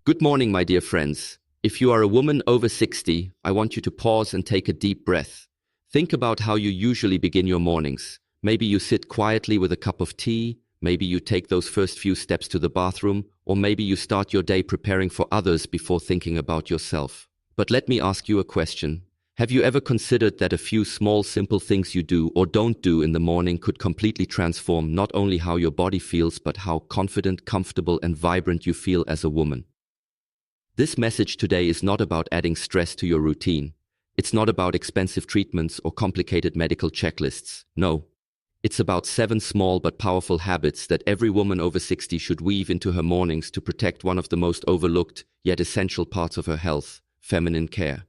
Good morning, my dear friends. If you are a woman over 60, I want you to pause and take a deep breath. Think about how you usually begin your mornings. Maybe you sit quietly with a cup of tea, maybe you take those first few steps to the bathroom, or maybe you start your day preparing for others before thinking about yourself. But let me ask you a question. Have you ever considered that a few small, simple things you do or don't do in the morning could completely transform not only how your body feels, but how confident, comfortable, and vibrant you feel as a woman? This message today is not about adding stress to your routine. It's not about expensive treatments or complicated medical checklists. No. It's about 7 small but powerful habits that every woman over 60 should weave into her mornings to protect one of the most overlooked, yet essential parts of her health, feminine care.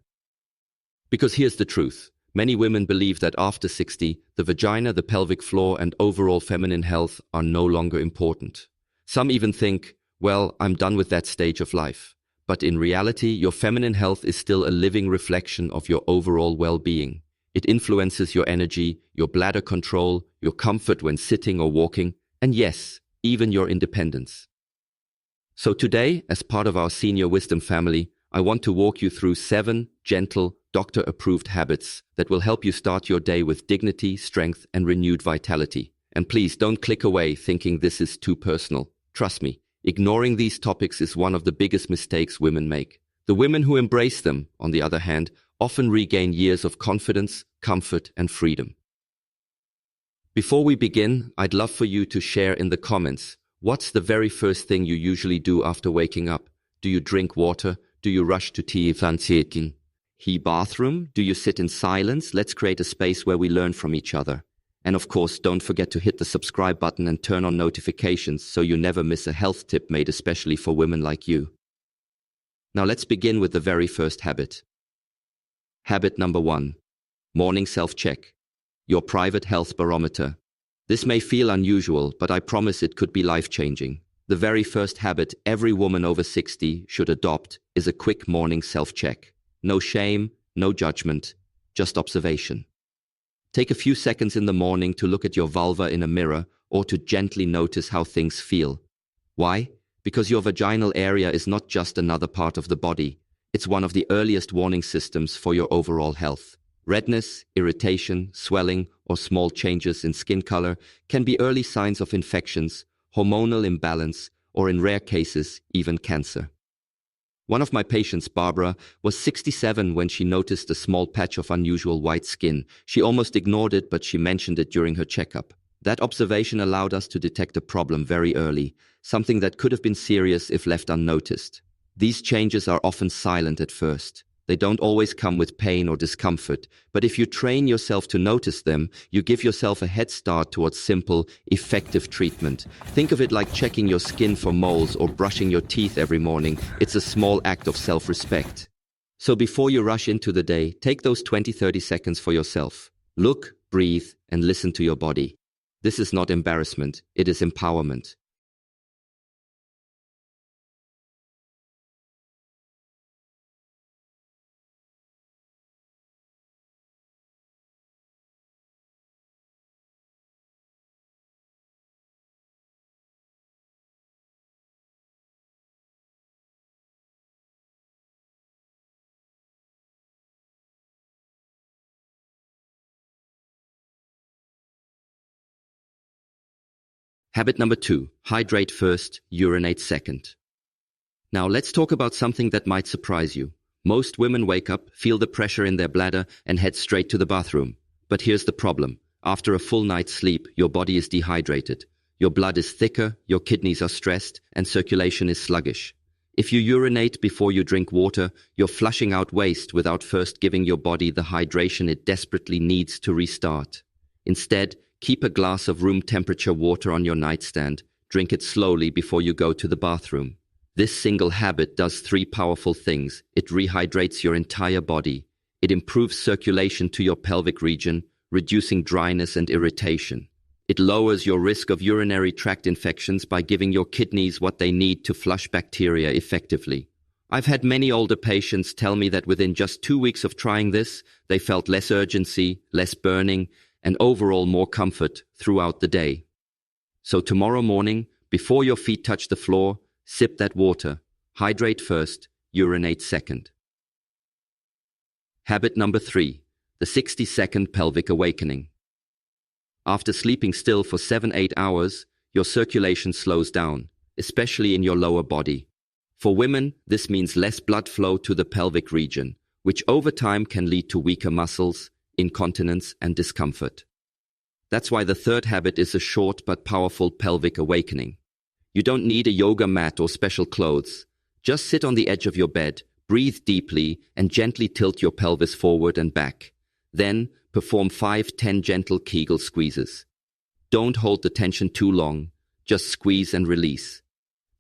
Because here's the truth. Many women believe that after 60, the vagina, the pelvic floor, and overall feminine health are no longer important. Some even think, well, I'm done with that stage of life. But in reality, your feminine health is still a living reflection of your overall well-being. It influences your energy, your bladder control, your comfort when sitting or walking, and yes, even your independence. So today, as part of our Senior Wisdom family, I want to walk you through 7 gentle, doctor-approved habits that will help you start your day with dignity, strength, and renewed vitality. And please don't click away thinking this is too personal. Trust me, ignoring these topics is one of the biggest mistakes women make. The women who embrace them, on the other hand, often regain years of confidence, comfort, and freedom. Before we begin, I'd love for you to share in the comments, what's the very first thing you usually do after waking up? Do you drink water? Do you rush to tea? Bathroom? Do you sit in silence? Let's create a space where we learn from each other. And of course, don't forget to hit the subscribe button and turn on notifications so you never miss a health tip made especially for women like you. Now let's begin with the very first habit. Habit number 1. Morning self-check. Your private health barometer. This may feel unusual, but I promise it could be life-changing. The very first habit every woman over 60 should adopt is a quick morning self-check. No shame, no judgment, just observation. Take a few seconds in the morning to look at your vulva in a mirror or to gently notice how things feel. Why? Because your vaginal area is not just another part of the body. It's one of the earliest warning systems for your overall health. Redness, irritation, swelling, or small changes in skin color can be early signs of infections, hormonal imbalance, or in rare cases, even cancer. One of my patients, Barbara, was 67 when she noticed a small patch of unusual white skin. She almost ignored it, but she mentioned it during her checkup. That observation allowed us to detect a problem very early, something that could have been serious if left unnoticed. These changes are often silent at first. They don't always come with pain or discomfort, but if you train yourself to notice them, you give yourself a head start towards simple, effective treatment. Think of it like checking your skin for moles or brushing your teeth every morning. It's a small act of self-respect. So before you rush into the day, take those 20-30 seconds for yourself. Look, breathe, and listen to your body. This is not embarrassment, it is empowerment. Habit number 2, hydrate first, urinate second. Now let's talk about something that might surprise you. Most women wake up, feel the pressure in their bladder, and head straight to the bathroom. But here's the problem. After a full night's sleep, your body is dehydrated. Your blood is thicker, your kidneys are stressed, and circulation is sluggish. If you urinate before you drink water, you're flushing out waste without first giving your body the hydration it desperately needs to restart. Instead, keep a glass of room temperature water on your nightstand. Drink it slowly before you go to the bathroom. This single habit does 3 powerful things. It rehydrates your entire body. It improves circulation to your pelvic region, reducing dryness and irritation. It lowers your risk of urinary tract infections by giving your kidneys what they need to flush bacteria effectively. I've had many older patients tell me that within just 2 weeks of trying this, they felt less urgency, less burning, and overall more comfort throughout the day. So tomorrow morning, before your feet touch the floor, sip that water. Hydrate first, urinate second. Habit number 3, the 60-second pelvic awakening. After sleeping still for 7-8 hours, your circulation slows down, especially in your lower body. For women, this means less blood flow to the pelvic region, which over time can lead to weaker muscles, incontinence, and discomfort. That's why the third habit is a short but powerful pelvic awakening. You don't need a yoga mat or special clothes. Just sit on the edge of your bed, breathe deeply, and gently tilt your pelvis forward and back. Then, perform 5-10 gentle Kegel squeezes. Don't hold the tension too long, just squeeze and release.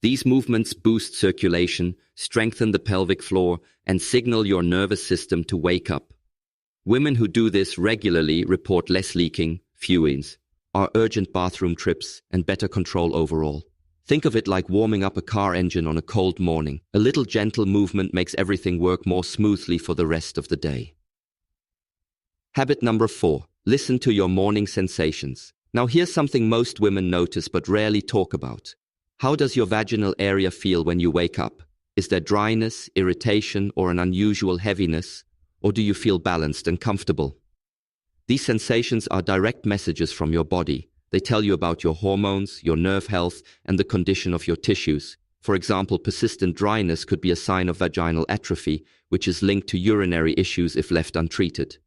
These movements boost circulation, strengthen the pelvic floor, and signal your nervous system to wake up. Women who do this regularly report less leaking, fewer urgent bathroom trips, and better control overall. Think of it like warming up a car engine on a cold morning. A little gentle movement makes everything work more smoothly for the rest of the day. Habit number 4. Listen to your morning sensations. Now here's something most women notice but rarely talk about. How does your vaginal area feel when you wake up? Is there dryness, irritation, or an unusual heaviness? Or do you feel balanced and comfortable? These sensations are direct messages from your body. They tell you about your hormones, your nerve health, and the condition of your tissues. For example, persistent dryness could be a sign of vaginal atrophy, which is linked to urinary issues if left untreated.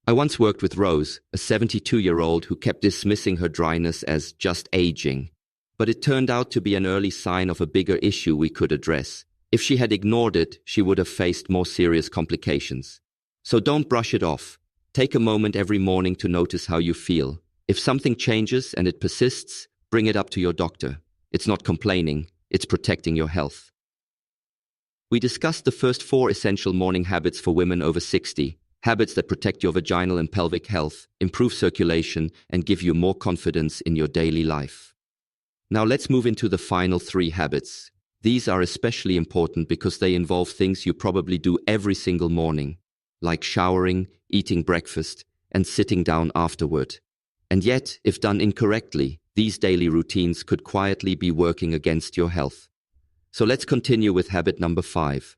I once worked with Rose, a 72-year-old who kept dismissing her dryness as just aging. But it turned out to be an early sign of a bigger issue we could address. If she had ignored it, she would have faced more serious complications. So don't brush it off. Take a moment every morning to notice how you feel. If something changes and it persists, bring it up to your doctor. It's not complaining, it's protecting your health. We discussed the first 4 essential morning habits for women over 60, habits that protect your vaginal and pelvic health, improve circulation, and give you more confidence in your daily life. Now let's move into the final 3 habits. These are especially important because they involve things you probably do every single morning, like showering, eating breakfast, and sitting down afterward. And yet, if done incorrectly, these daily routines could quietly be working against your health. So let's continue with habit number 5.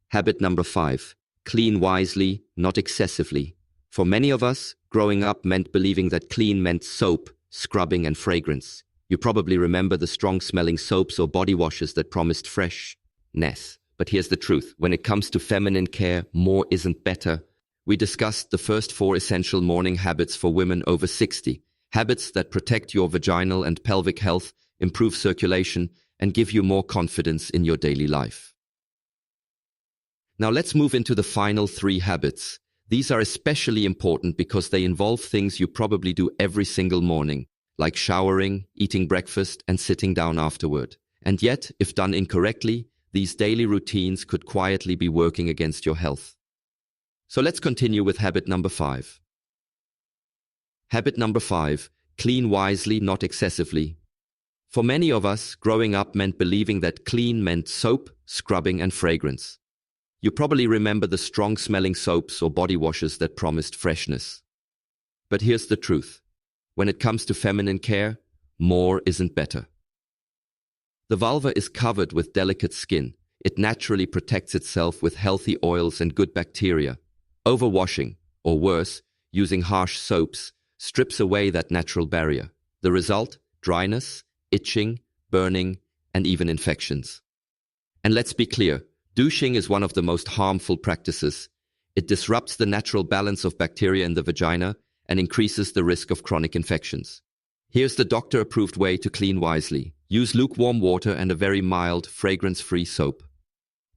Habit number 5. Clean wisely, not excessively. For many of us, growing up meant believing that clean meant soap, scrubbing, and fragrance. You probably remember the strong-smelling soaps or body washes that promised freshness. But here's the truth. When it comes to feminine care, more isn't better. We discussed the first 4 essential morning habits for women over 60. Habits that protect your vaginal and pelvic health, improve circulation, and give you more confidence in your daily life. Now let's move into the final 3 habits. These are especially important because they involve things you probably do every single morning, like showering, eating breakfast, and sitting down afterward. And yet, if done incorrectly, these daily routines could quietly be working against your health. So let's continue with habit number 5. Habit number 5. Clean wisely, not excessively. For many of us, growing up meant believing that clean meant soap, scrubbing, and fragrance. You probably remember the strong-smelling soaps or body washes that promised freshness. But here's the truth. When it comes to feminine care, more isn't better. The vulva is covered with delicate skin. It naturally protects itself with healthy oils and good bacteria. Overwashing, or worse, using harsh soaps, strips away that natural barrier. The result? Dryness, itching, burning, and even infections. And let's be clear, douching is one of the most harmful practices. It disrupts the natural balance of bacteria in the vagina and increases the risk of chronic infections. Here's the doctor-approved way to clean wisely. Use lukewarm water and a very mild, fragrance-free soap.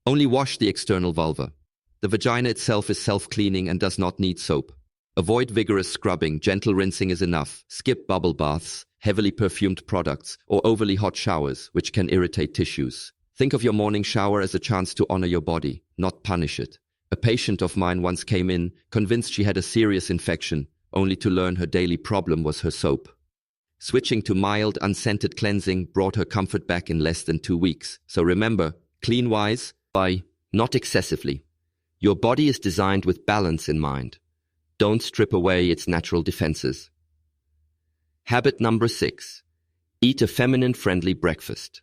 Only wash the external vulva. The vagina itself is self-cleaning and does not need soap. Avoid vigorous scrubbing, gentle rinsing is enough. Skip bubble baths, heavily perfumed products, or overly hot showers, which can irritate tissues. Think of your morning shower as a chance to honor your body, not punish it. A patient of mine once came in, convinced she had a serious infection, only to learn her daily problem was her soap. Switching to mild, unscented cleansing brought her comfort back in less than 2 weeks. So remember, clean wise, not excessively. Your body is designed with balance in mind. Don't strip away its natural defenses. Habit number 6. Eat a feminine-friendly breakfast.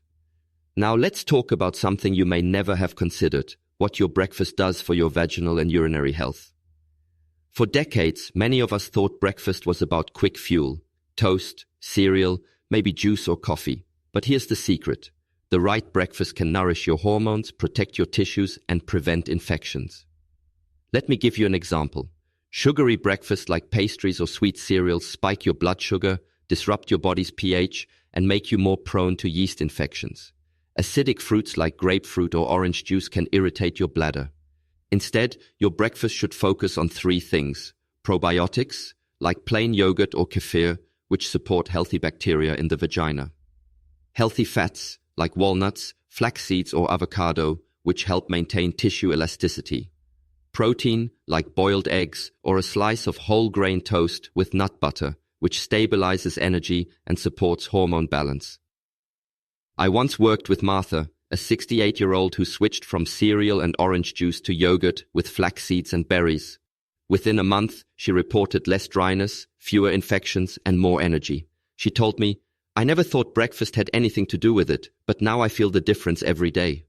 Now let's talk about something you may never have considered, what your breakfast does for your vaginal and urinary health. For decades, many of us thought breakfast was about quick fuel, toast, cereal, maybe juice or coffee. But here's the secret. The right breakfast can nourish your hormones, protect your tissues, and prevent infections. Let me give you an example. Sugary breakfasts like pastries or sweet cereals spike your blood sugar, disrupt your body's pH, and make you more prone to yeast infections. Acidic fruits like grapefruit or orange juice can irritate your bladder. Instead, your breakfast should focus on three things. Probiotics, like plain yogurt or kefir, which support healthy bacteria in the vagina. Healthy fats, like walnuts, flax seeds or avocado, which help maintain tissue elasticity. Protein, like boiled eggs or a slice of whole grain toast with nut butter, which stabilizes energy and supports hormone balance. I once worked with Martha, a 68-year-old who switched from cereal and orange juice to yogurt with flax seeds and berries. Within a month, she reported less dryness, fewer infections, and more energy. She told me, "I never thought breakfast had anything to do with it, but now I feel the difference every day."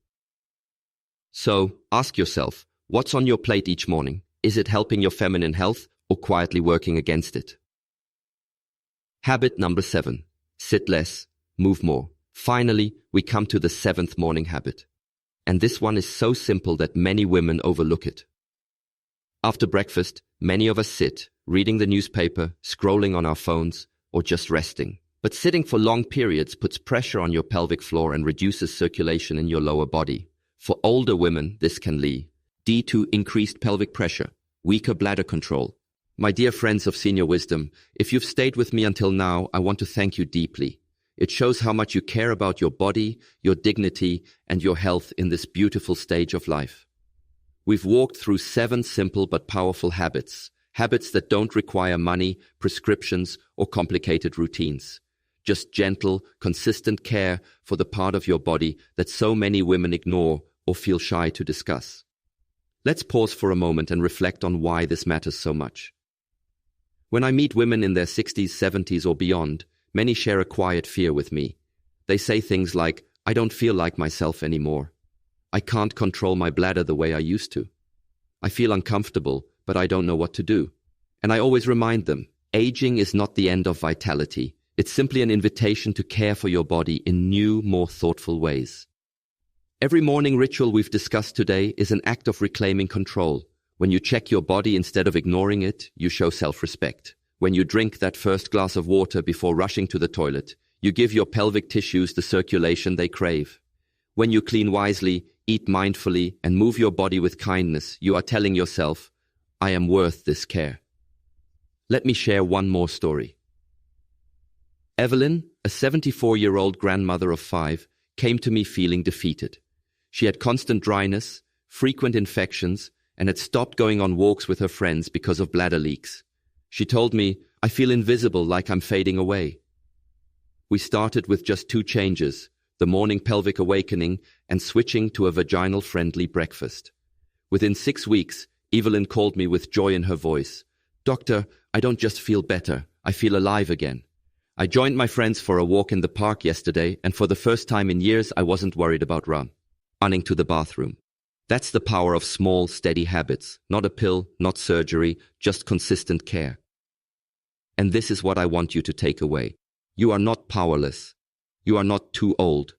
So, ask yourself, what's on your plate each morning? Is it helping your feminine health or quietly working against it? Habit number 7. Sit less, move more. Finally, we come to the 7th morning habit. And this one is so simple that many women overlook it. After breakfast, many of us sit, reading the newspaper, scrolling on our phones, or just resting. But sitting for long periods puts pressure on your pelvic floor and reduces circulation in your lower body. For older women, this can lead to increased pelvic pressure, weaker bladder control. My dear friends of Senior Wisdom, if you've stayed with me until now, I want to thank you deeply. It shows how much you care about your body, your dignity, and your health in this beautiful stage of life. We've walked through 7 simple but powerful habits that don't require money, prescriptions, or complicated routines. Just gentle, consistent care for the part of your body that so many women ignore or feel shy to discuss. Let's pause for a moment and reflect on why this matters so much. When I meet women in their 60s, 70s, or beyond, many share a quiet fear with me. They say things like, "I don't feel like myself anymore. I can't control my bladder the way I used to. I feel uncomfortable, but I don't know what to do." And I always remind them, aging is not the end of vitality. It's simply an invitation to care for your body in new, more thoughtful ways. Every morning ritual we've discussed today is an act of reclaiming control. When you check your body instead of ignoring it, you show self-respect. When you drink that first glass of water before rushing to the toilet, you give your pelvic tissues the circulation they crave. When you clean wisely, eat mindfully, and move your body with kindness, you are telling yourself, "I am worth this care." Let me share one more story. Evelyn, a 74-year-old grandmother of 5, came to me feeling defeated. She had constant dryness, frequent infections, and had stopped going on walks with her friends because of bladder leaks. She told me, "I feel invisible, like I'm fading away." We started with just 2 changes, the morning pelvic awakening and switching to a vaginal-friendly breakfast. Within 6 weeks, Evelyn called me with joy in her voice. "Doctor, I don't just feel better, I feel alive again. I joined my friends for a walk in the park yesterday, and for the first time in years, I wasn't worried about running to the bathroom." That's the power of small, steady habits. Not a pill, not surgery, just consistent care. And this is what I want you to take away. You are not powerless. You are not too old.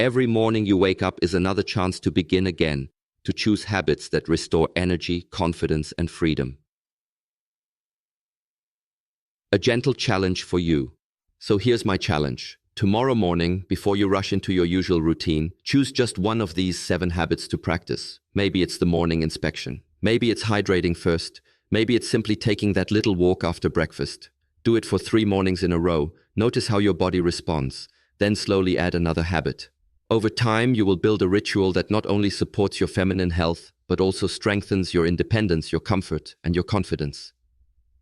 Every morning you wake up is another chance to begin again, to choose habits that restore energy, confidence, and freedom. A gentle challenge for you. So here's my challenge. Tomorrow morning, before you rush into your usual routine, choose just one of these 7 habits to practice. Maybe it's the morning inspection. Maybe it's hydrating first. Maybe it's simply taking that little walk after breakfast. Do it for 3 mornings in a row. Notice how your body responds. Then slowly add another habit. Over time, you will build a ritual that not only supports your feminine health, but also strengthens your independence, your comfort, and your confidence.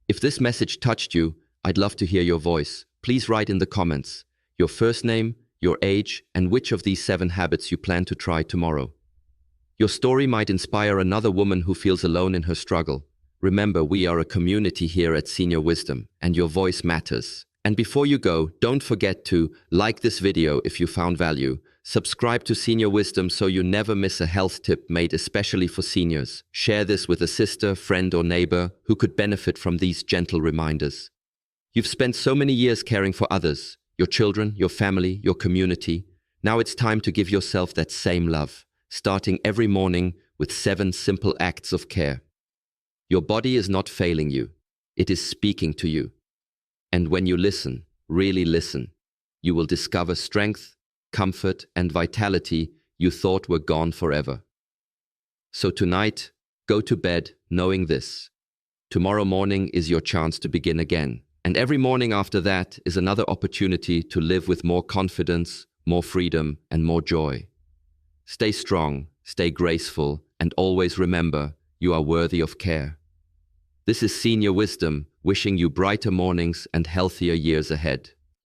If this message touched you, I'd love to hear your voice. Please write in the comments your first name, your age, and which of these 7 habits you plan to try tomorrow. Your story might inspire another woman who feels alone in her struggle. Remember, we are a community here at Senior Wisdom, and your voice matters. And before you go, don't forget to like this video if you found value, subscribe to Senior Wisdom so you never miss a health tip made especially for seniors. Share this with a sister, friend, or neighbor who could benefit from these gentle reminders. You've spent so many years caring for others, your children, your family, your community. Now it's time to give yourself that same love, starting every morning with 7 simple acts of care. Your body is not failing you. It is speaking to you. And when you listen, really listen, you will discover strength, comfort, and vitality you thought were gone forever. So tonight, go to bed knowing this. Tomorrow morning is your chance to begin again. And every morning after that is another opportunity to live with more confidence, more freedom, and more joy. Stay strong, stay graceful, and always remember you are worthy of care. This is Senior Wisdom, wishing you brighter mornings and healthier years ahead.